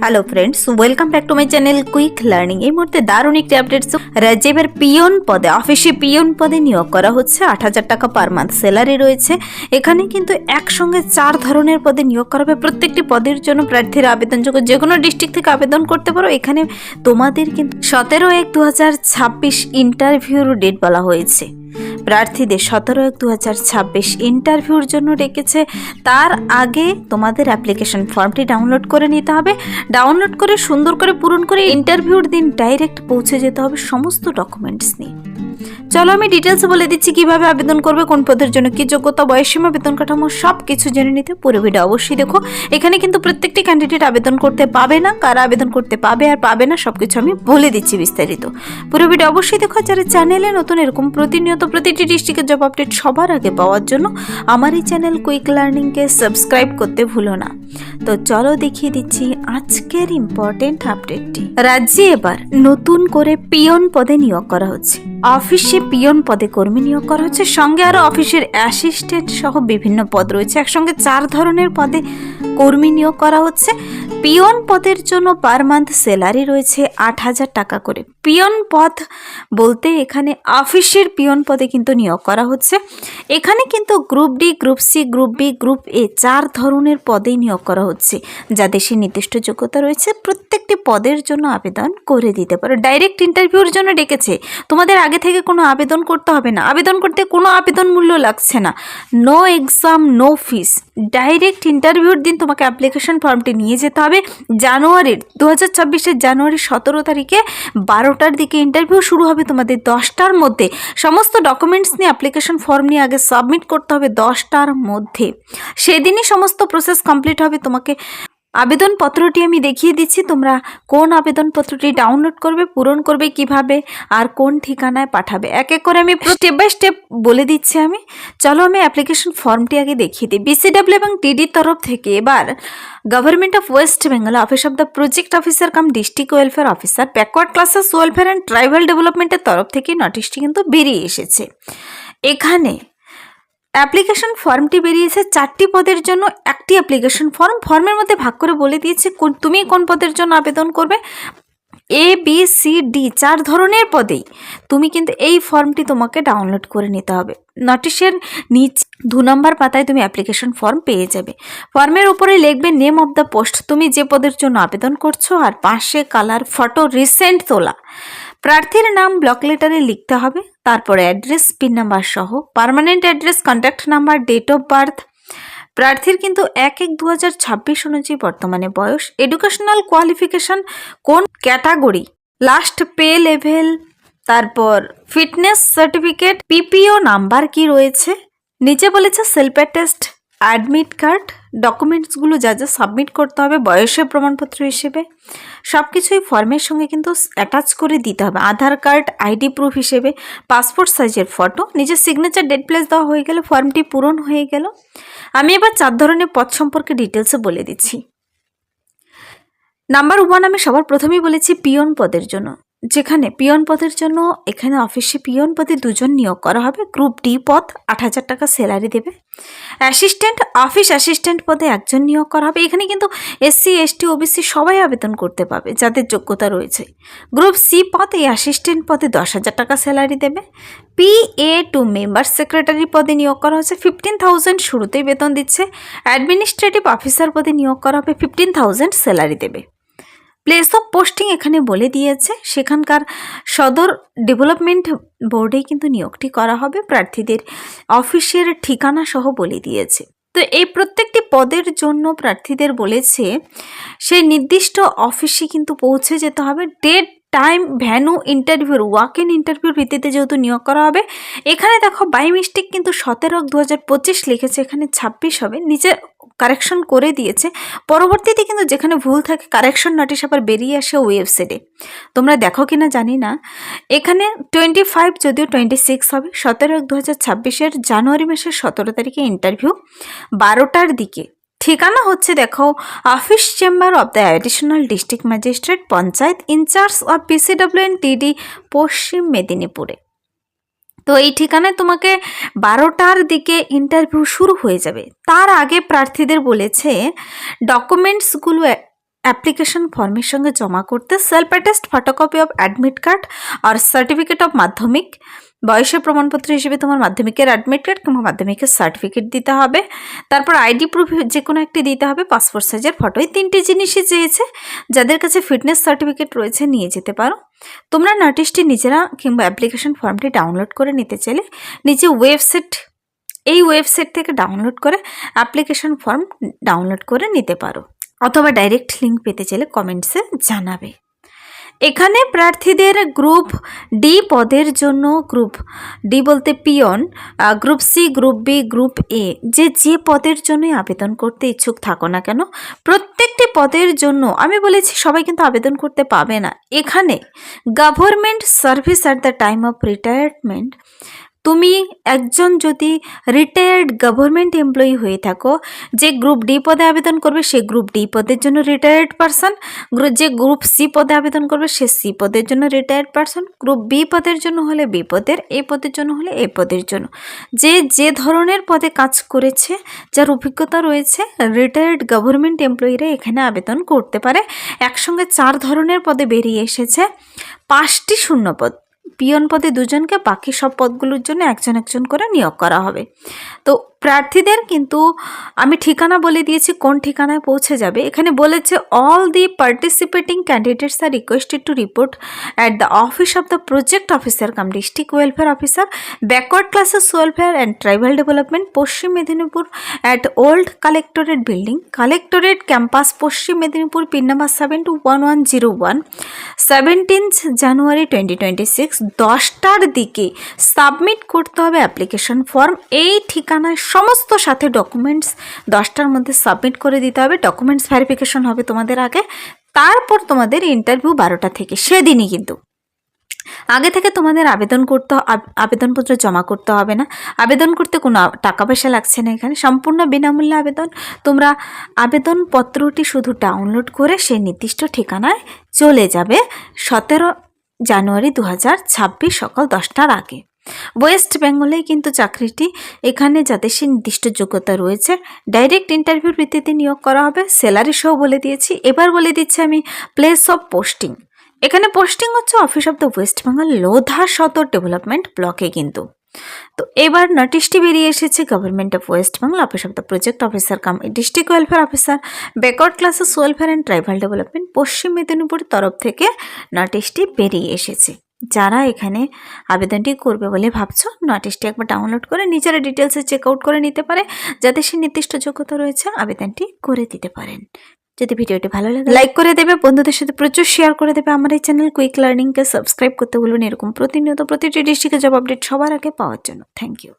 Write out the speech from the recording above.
Hello friends, welcome back to my channel quick learning. এই মুহূর্তে দারুণ একটি আপডেটস। রাজ্যের পিয়ন পদে, অফিসে পিয়ন পদে নিয়োগ করা হচ্ছে। ৮,০০০ টাকা পার মান্থ স্যালারি রয়েছে। এখানে কিন্তু একসঙ্গে ৪ ধরনের পদে নিয়োগ করা হবে। প্রত্যেকটি পদের জন্য প্রার্থীরা আবেদনযোগ্য, যে কোনো ডিস্ট্রিক্ট থেকে আবেদন করতে পারো। এখানে তোমাদের কিন্তু 17/1/2026 ইন্টারভিউর ডেট বলা হয়েছে। প্রার্থীদের 17/1/2026 ইন্টারভিউর জন্য ডেকেছে। তার আগে তোমাদের অ্যাপ্লিকেশন ফর্মটি ডাউনলোড করে নিতে হবে। ডাউনলোড করে সুন্দর করে পূরণ করে ইন্টারভিউর দিন ডাইরেক্ট পৌঁছে যেতে হবে সমস্ত ডকুমেন্টস নিয়ে। চলো আমি ডিটেলস বলে দিচ্ছি কিভাবে আবেদন করবে, কোন পদের জন্য কি যোগ্যতা, বয়সসীমা, বেতন কাঠামো সব কিছু জেনে নিতে পুরো ভিডিও অবশ্যই দেখো। এখানে কিন্তু প্রত্যেকটি ক্যান্ডিডেট আবেদন করতে পাবে না, কারা আবেদন করতে পাবে আর পাবে না সবকিছু আমি বলে দিচ্ছি বিস্তারিত। পুরো ভিডিও অবশ্যই দেখো। যারা চ্যানেলে নতুন এরকম প্রতিনিয়ত প্রতিটি ডিস্ট্রিক্টের জব আপডেট সবার আগে পাওয়ার জন্য আমার এই চ্যানেল কুইক লার্নিংকে সাবস্ক্রাইব করতে ভুলো না। তো চলো দেখিয়ে দিচ্ছি আজকের ইম্পর্টেন্ট আপডেটটি। রাজ্যে এবার নতুন করে পিয়ন পদে নিয়োগ করা হচ্ছে। অফিসে পিয়ন পদে কর্মী নিয়োগ করা হচ্ছে, সঙ্গে আরও অফিসের অ্যাসিস্ট্যান্ট সহ বিভিন্ন পদ রয়েছে। একসঙ্গে ৪ ধরনের পদে কর্মী নিয়োগ করা হচ্ছে। পিয়ন পদের জন্য পার মান্থ স্যালারি রয়েছে ৮,০০০ টাকা করে। পিয়ন পদ বলতে এখানে অফিসের পিয়ন পদে কিন্তু নিয়োগ করা হচ্ছে। এখানে কিন্তু group D, group C, group B, group A ৪ ধরনের পদেই নিয়োগ করা হচ্ছে। যাদের সে নির্দিষ্ট যোগ্যতা রয়েছে প্রত্যেকটি পদের জন্য আবেদন করে দিতে পারো। ডাইরেক্ট ইন্টারভিউর জন্য ডেকেছে। তোমাদের আগে থেকে কোনো আবেদন করতে হবে না। আবেদন করতে কোনো আবেদন মূল্য লাগছে না। No exam, no fees. Direct ইন্টারভিউর দিন তোমাকে অ্যাপ্লিকেশন ফর্মটি নিয়ে যেতে হবে। 2026 জানুয়ারি 17 তারিখে 12টার দিকে ইন্টারভিউ শুরু হবে। তোমাদের 10টার মধ্যে সমস্ত ডকুমেন্টস নিয়ে অ্যাপ্লিকেশন ফর্ম নিয়ে আগে সাবমিট করতে হবে 10টার মধ্যে। সেদিনই সমস্ত প্রসেস কমপ্লিট হবে। তোমাকে আবেদনপত্রটি আমি দেখিয়ে দিচ্ছি, তোমরা কোন আবেদনপত্রটি ডাউনলোড করবে, পূরণ করবে কিভাবে আর কোন ঠিকানায় পাঠাবে। এক এক করে আমি স্টেপ বাই স্টেপ বলে দিচ্ছি আমি। চলো আমি অ্যাপ্লিকেশন ফর্মটি আগে দেখিয়ে দিই। BCW এবং TDর তরফ থেকে এবার government of West Bengal office of the project officer cum district welfare officer, backward classes welfare and tribal ডেভেলপমেন্টের তরফ থেকে নোটিশটি কিন্তু বেরিয়ে এসেছে। এখানে অ্যাপ্লিকেশন ফর্মটি বেরিয়েছে 4টি পদের জন্য একটি অ্যাপ্লিকেশন ফর্ম। ফর্মের মধ্যে ভাগ করে বলে দিয়েছে তুমি কোন পদের জন্য আবেদন করবে। ABCD 4 ধরনের পদেই তুমি কিন্তু এই ফর্মটি তোমাকে ডাউনলোড করে নিতে হবে। নোটিশের নিচে 2 নম্বর পাতায় তুমি অ্যাপ্লিকেশন ফর্ম পেয়ে যাবে। ফর্মের উপরে লিখবে নেম অফ দ্য পোস্ট, তুমি যে পদের জন্য আবেদন করছো, আর পাশে কালার ফটো রিসেন্ট তোলা। প্রার্থীর নাম ব্লক লেটারে লিখতে হবে, তারপরে অ্যাড্রেস, পিন নাম্বার সহ, permanent address, contact number, date of birth. প্রার্থীর কিন্তু 1/1/2026 অনুযায়ী বর্তমানে বয়স, এডুকেশনাল কোয়ালিফিকেশন, কোন ক্যাটাগরি, লাস্ট পে লেভেল, তারপর ফিটনেস সার্টিফিকেট, PPO নাম্বার কি রয়েছে। নিচে বলেছে সেলফ অ্যাটেস্ট, অ্যাডমিট কার্ড, ডকুমেন্টসগুলো যা যা সাবমিট করতে হবে বয়সের প্রমাণপত্র হিসেবে সব কিছুই ফর্মের সঙ্গে কিন্তু অ্যাটাচ করে দিতে হবে। আধার কার্ড, ID প্রুফ হিসেবে, পাসপোর্ট সাইজের ফটো, নিজের সিগনেচার, ডেট প্লেস দেওয়া হয়ে গেলে ফর্মটি পূরণ হয়ে গেল। আমি এবার 4 ধরনের পদ সম্পর্কে ডিটেলসে বলে দিচ্ছি। নাম্বার 1 আমি সবার প্রথমেই বলেছি পিয়ন পদের জন্য। যেখানে পিয়ন পদের জন্য এখানে অফিসে পিয়ন পদে 2 জন নিয়োগ করা হবে। গ্রুপ ডি পদ 8,000 টাকা স্যালারি দেবে। অ্যাসিস্ট্যান্ট, অফিস অ্যাসিস্ট্যান্ট পদে 1 জন নিয়োগ করা হবে। এখানে কিন্তু SC ST OBC সবাই আবেদন করতে পারবে যাদের যোগ্যতা রয়েছে। গ্রুপ সি পদ, এই অ্যাসিস্ট্যান্ট পদে 10,000 টাকা স্যালারি দেবে। PA টু মেম্বার সেক্রেটারি পদে নিয়োগ করা হচ্ছে। 15,000 শুরুতেই বেতন দিচ্ছে। অ্যাডমিনিস্ট্রেটিভ অফিসার পদে নিয়োগ করা হবে, 15,000 স্যালারি দেবে। প্লেস অফ পোস্টিং এখানে বলে দিয়েছে, সেখানকার সদর ডেভেলপমেন্ট বোর্ডেই কিন্তু নিয়োগটি করা হবে। প্রার্থীদের অফিসের ঠিকানা সহ বলে দিয়েছে। তো এই প্রত্যেকটি পদের জন্য প্রার্থীদের বলেছে সেই নির্দিষ্ট অফিসে কিন্তু পৌঁছে যেতে হবে। ডেট, টাইম, ভ্যানু, ইন্টারভিউর ওয়াক ইন ইন্টারভিউর ভিত্তিতে যেহেতু নিয়োগ করা হবে। এখানে দেখো বাই মিস্টেক কিন্তু 17/1/2025 লিখেছে, এখানে 26 হবে। নিচে কারেকশন করে দিয়েছে। পরবর্তীতে কিন্তু যেখানে ভুল থাকে কারেকশন নোটিশ আবার বেরিয়ে আসে ওয়েবসাইটে, তোমরা দেখো কিনা জানি না। এখানে 25 যদিও 26 হবে। 17/1/2026 জানুয়ারি মাসের 17 তারিখে ইন্টারভিউ 12টার দিকে। ঠিকানা হচ্ছে দেখো office chamber of the additional district magistrate, panchayat incharge of BCW and TD, পশ্চিম মেদিনীপুরে। তো এই ঠিকানায় তোমাকে 12টার দিকে ইন্টারভিউ শুরু হয়ে যাবে। তার আগে প্রার্থীদের বলেছে ডকুমেন্টসগুলো অ্যাপ্লিকেশন ফর্মের সঙ্গে জমা করতে self attest photocopy of admit card আর সার্টিফিকেট অফ মাধ্যমিক, বয়সের প্রমাণপত্র হিসেবে তোমার মাধ্যমিকের অ্যাডমিট কার্ড কিংবা মাধ্যমিকের সার্টিফিকেট দিতে হবে। তারপর আইডি প্রুফ যে কোনো একটি দিতে হবে, পাসপোর্ট সাইজের ফটো। এই 3টি জিনিসই চেয়েছে। যাদের কাছে ফিটনেস সার্টিফিকেট রয়েছে নিয়ে যেতে পারো। তোমরা নোটিশটি নিজেরা কিংবা অ্যাপ্লিকেশন ফর্মটি ডাউনলোড করে নিতে চাইলে নিচে এই ওয়েবসাইট থেকে ডাউনলোড করে অ্যাপ্লিকেশন ফর্ম ডাউনলোড করে নিতে পারো, অথবা ডাইরেক্ট লিঙ্ক পেতে চাইলে কমেন্টসে জানাবে। এখানে প্রার্থীদের গ্রুপ ডি পদের জন্য, গ্রুপ ডি বলতে peon, group C, group B, group A, যে পদের জন্যই আবেদন করতে ইচ্ছুক থাকো না কেন, প্রত্যেকটি পদের জন্য আমি বলেছি সবাই কিন্তু আবেদন করতে পাবে না। এখানে government service at the time of retirement, তুমি একজন যদি রিটায়ার্ড গভর্নমেন্ট এমপ্লয়ি হয়ে থাকো, যে গ্রুপ ডি পদে আবেদন করবে সে গ্রুপ ডি পদের জন্য রিটায়ার্ড পারসন, যে গ্রুপ সি পদে আবেদন করবে সে সি পদের জন্য রিটায়ার্ড পারসন, গ্রুপ বি পদের জন্য হলে বি পদের, এ পদের জন্য হলে এ পদের জন্য। যে ধরনের পদে কাজ করেছে, যার অভিজ্ঞতা রয়েছে, রিটায়ার্ড গভর্নমেন্ট এমপ্লয়িরা এখানে আবেদন করতে পারে। একসঙ্গে 4 ধরনের পদে বেরিয়ে এসেছে। 5টি শূন্যপদ, পিয়ন পদে 2 জনকে, বাকি সব পদগুলোর জন্য একজন করে নিয়োগ করা হবে। তো প্রার্থীদের কিন্তু আমি ঠিকানা বলে দিয়েছি, কোন ঠিকানায় পৌঁছে যাবে। এখানে বলেছে all the participating candidates are requested to report at the office of the project officer cum district welfare officer, backward classes welfare and tribal development, Paschim Medinipur, at old collectorate building, collectorate campus, Paschim Medinipur, pin number 721101, 17 January 2026, 10টার দিকে submit করতে হবে application form. এই ঠিকানায় সমস্ত সাথে documents 10টার মধ্যে submit করে দিতে হবে। ডকুমেন্টস ভেরিফিকেশন হবে তোমাদের আগে, তারপর তোমাদের ইন্টারভিউ 12টা থেকে। সেদিনই কিন্তু আগে থেকে তোমাদের আবেদনপত্র জমা করতে হবে না। আবেদন করতে কোনো টাকা পয়সা লাগছে না, এখানে সম্পূর্ণ বিনামূল্যে আবেদন। তোমরা আবেদনপত্রটি শুধু ডাউনলোড করে সেই নির্দিষ্ট ঠিকানায় চলে যাবে 17 জানুয়ারি 2026 সকাল 10টার আগে। ওয়েস্ট বেঙ্গলেই কিন্তু চাকরিটি। এখানে যাদের সে নির্দিষ্ট যোগ্যতা রয়েছে ডাইরেক্ট ইন্টারভিউর ভিত্তিতে নিয়োগ করা হবে। স্যালারি সহ বলে দিয়েছি। এবার বলে দিচ্ছি আমি প্লেস অফ পোস্টিং। এখানে পোস্টিং হচ্ছে office of the West Bengal, Lodha সদর ডেভেলপমেন্ট ব্লকে কিন্তু। তো এবার নোটিশটি বেরিয়ে এসেছে government of West Bengal, office of the project officer cum district welfare officer, backward classes welfare and tribal development, Paschim Medinipur তরফ থেকে নোটিশটি বেরিয়ে এসেছে। যারা এখানে আবেদনটি করবে বলে ভাবছো, নোটিশটি একবার ডাউনলোড করে নিজেরা ডিটেলসে চেক আউট করে নিতে পারে। যাদের সে নির্দিষ্ট যোগ্যতা রয়েছে আবেদনটি করে দিতে পারেন। যদি ভিডিওটি ভালো লাগে লাইক করে দেবে, বন্ধুদের সাথে প্রচুর শেয়ার করে দেবে। আমার এই চ্যানেল কুইক লার্নিংকে সাবস্ক্রাইব করতে বলবেন এরকম প্রতিনিয়ত প্রতিটি ডিস্ট্রিক্টের জব আপডেট সবার আগে পাওয়ার জন্য। Thank you.